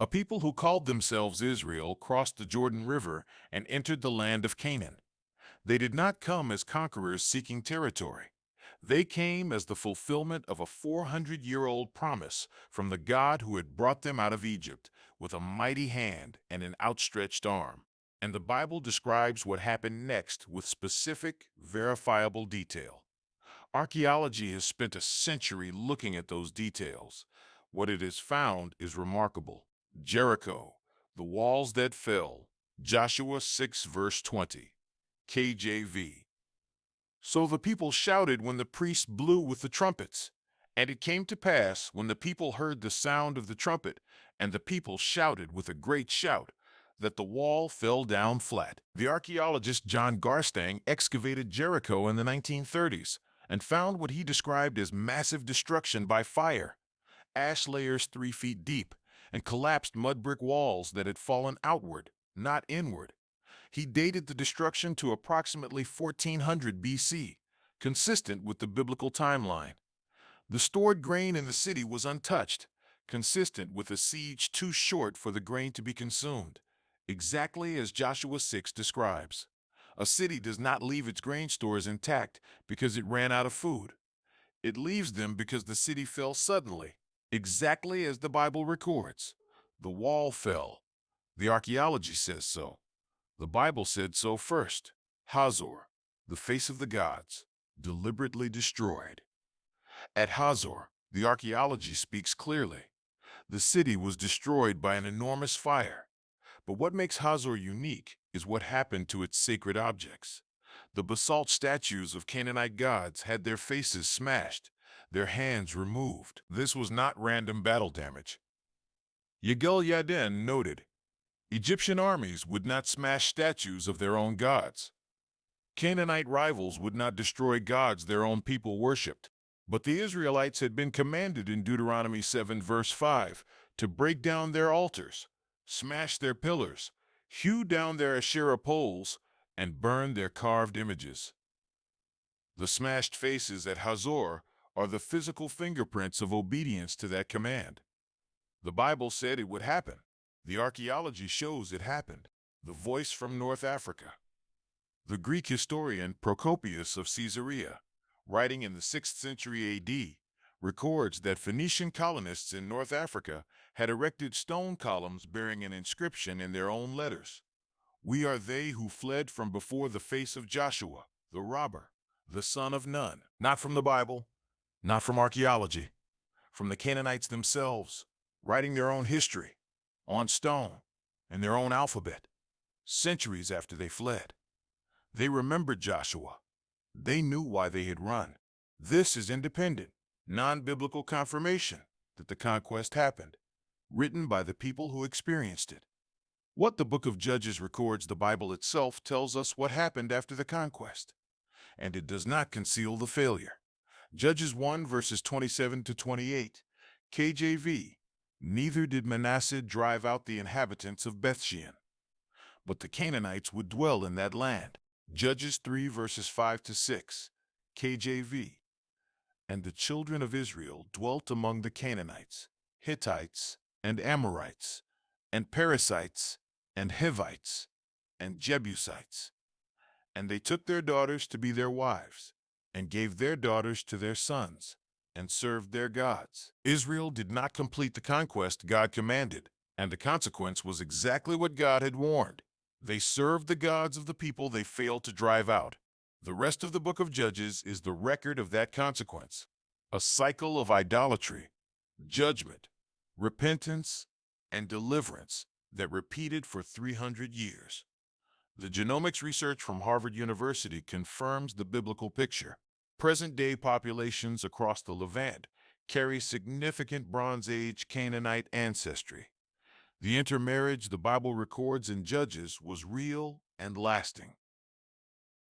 A people who called themselves Israel crossed the Jordan River and entered the land of Canaan. They did not come as conquerors seeking territory. They came as the fulfillment of a 400-year-old promise from the God who had brought them out of Egypt with a mighty hand and an outstretched arm. And the Bible describes what happened next with specific, verifiable detail. Archaeology has spent a century looking at those details. What it has found is remarkable. Jericho, the walls that fell. Joshua 6 verse 20. KJV. So the people shouted when the priests blew with the trumpets. And it came to pass, when the people heard the sound of the trumpet, and the people shouted with a great shout, that the wall fell down flat. The archaeologist John Garstang excavated Jericho in the 1930s and found what he described as massive destruction by fire, ash layers 3 feet deep, and collapsed mud brick walls that had fallen outward, not inward. He dated the destruction to approximately 1400 BC, consistent with the biblical timeline. The stored grain in the city was untouched, consistent with a siege too short for the grain to be consumed, exactly as Joshua 6 describes. A city does not leave its grain stores intact because it ran out of food. It leaves them because the city fell suddenly, exactly as the Bible records. The wall fell. The archaeology says so. The Bible said so first. Hazor, the face of the gods, deliberately destroyed. At Hazor, the archaeology speaks clearly. The city was destroyed by an enormous fire. But what makes Hazor unique is what happened to its sacred objects. The basalt statues of Canaanite gods had their faces smashed, their hands removed. This was not random battle damage. Yigal Yadin noted, Egyptian armies would not smash statues of their own gods. Canaanite rivals would not destroy gods their own people worshipped. But the Israelites had been commanded in Deuteronomy 7 verse 5 to break down their altars, smash their pillars, hew down their Asherah poles, and burn their carved images. The smashed faces at Hazor are the physical fingerprints of obedience to that command. The Bible said it would happen. The archaeology shows it happened. The voice from North Africa. The Greek historian Procopius of Caesarea, writing in the 6th century AD, records that Phoenician colonists in North Africa had erected stone columns bearing an inscription in their own letters. We are they who fled from before the face of Joshua, the robber, the son of Nun. Not from the Bible, not from archaeology, from the Canaanites themselves, writing their own history, on stone, in their own alphabet, centuries after they fled. They remembered Joshua. They knew why they had run. This is independent, non-biblical confirmation that the conquest happened, written by the people who experienced it. What the book of Judges records, the Bible itself tells us what happened after the conquest, and it does not conceal the failure. Judges 1 verses 27 to 28, KJV. Neither did Manasseh drive out the inhabitants of Bethshean, but the Canaanites would dwell in that land. Judges 3 verses 5 to 6, KJV. And the children of Israel dwelt among the Canaanites, Hittites, and Amorites, and Perizzites, and Hivites, and Jebusites. And they took their daughters to be their wives, and gave their daughters to their sons, and served their gods. Israel did not complete the conquest God commanded, and the consequence was exactly what God had warned. They served the gods of the people they failed to drive out. The rest of the book of Judges is the record of that consequence. A cycle of idolatry, judgment, repentance, and deliverance that repeated for 300 years. The genomics research from Harvard University confirms the biblical picture. Present-day populations across the Levant carry significant Bronze Age Canaanite ancestry. The intermarriage the Bible records in Judges was real and lasting.